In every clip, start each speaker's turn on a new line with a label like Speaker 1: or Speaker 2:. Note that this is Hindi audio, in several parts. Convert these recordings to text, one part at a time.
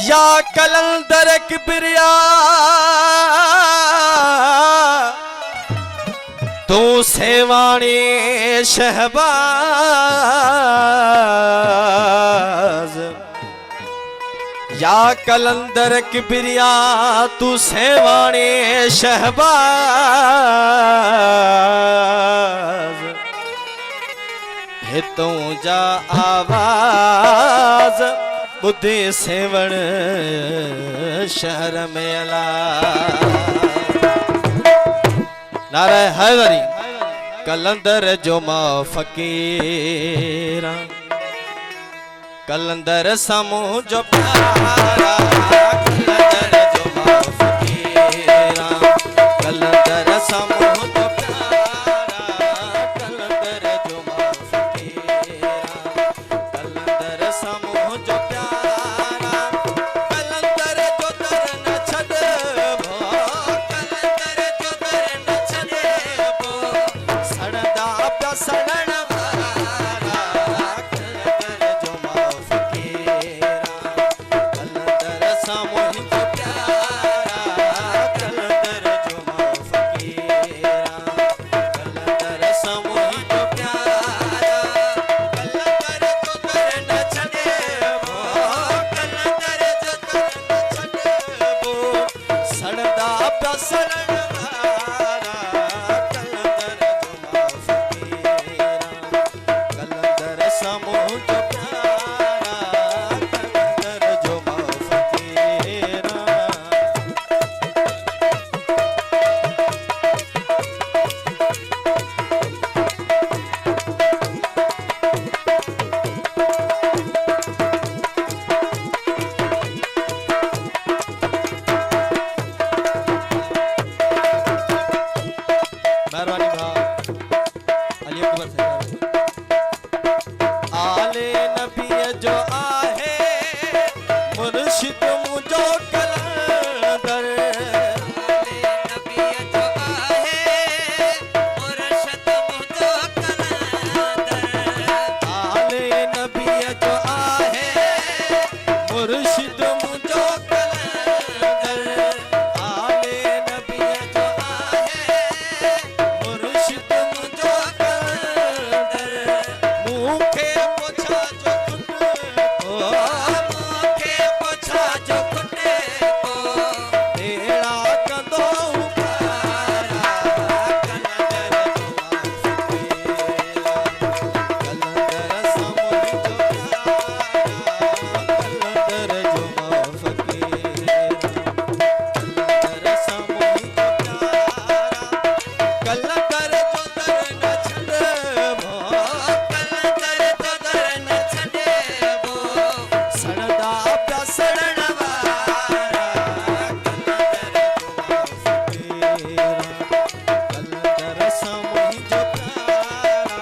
Speaker 1: या कलंदर किबरिया तू सेवाणी शहबाज, या कलंदर किबरिया तू सेवाणी शहबाज, हितों जा आवाज बुद्धि सेवण शहर में अला। नारे हैदरी कलंदर जो मां फकीरा, कलंदर समूह जो प्यारा, कलंदर जो मां फकीरा, कलंदर समूह जो प्यारा, कलंदर जो मां फकीरा, कलंदर समूह जो प्यारा, कलंदर जो दर न छॾबो, कलंदर जो दर न छॾबो, सड़दा पिया सड़ण वारा, कलंदर जो मां फकीरा, कलंदर समूह जो प्यारा, कलंदर जो मां फकीरा, कलंदर समूह जो प्यारा, कलंदर जो दर न छॾबो, कलंदर जो दर न छॾबो, सड़दा पिया सड़ण वारा, कलंदर जो मां फकीरा, कलंदर समूह जो प्यारा, कलंदर जो मां फकीरा। मेहरबानी भाई अली अकबर सरकार। आले नबी जो आहे मुर्शिद मुझो कलंदर, आले नबी जो आहे मुर्शिद मुझो कलंदर, आले नबी जो आहे मुर्शिद मुझो कलंदर, आले नबी जो आहे मुर्शिद मुझो कलंदर, मूंखे पुछा जो कुटे को, मूंखे पुछा जो कुटे को, तेड़ा कंदो उपारा, कलंदर जो मां फकीरा, कलंदर समूह जो प्यारा, कलंदर जो मां फकीरा, कलंदर समूह जो प्यारा, कलंदर जो दर न छॾबो, कलंदर जो दर न छॾबो, सड़दा पिया सड़ण वारा, कलंदर जो मां फकीरा, कलंदर समूह जो प्यारा,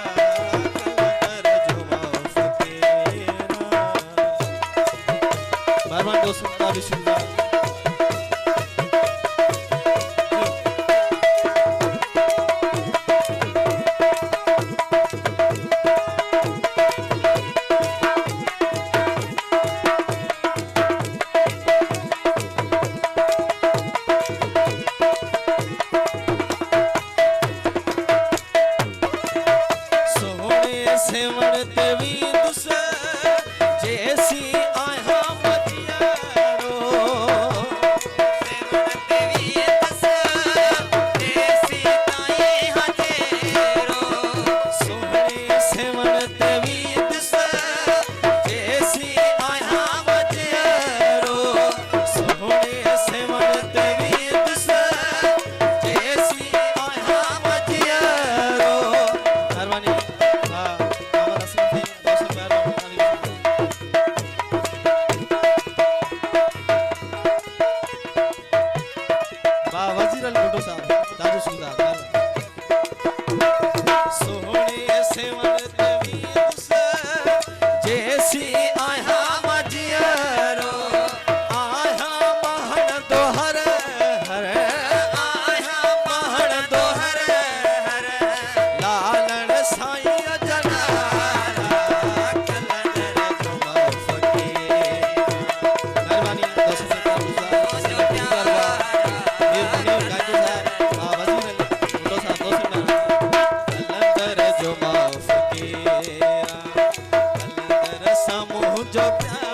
Speaker 1: कलंदर जो मां फकीरा। मेहरबान दोस्तों का बिस्मिल्लाह। सोहणे सेवण देवी दुस जैसी आया मजियारो, सी आया मजियरो आया महन दोहर हर आया महन दोहर हर लालन साईं जनारा कलंदर जुमा फकीर। मेहरबानी दस जो प्यार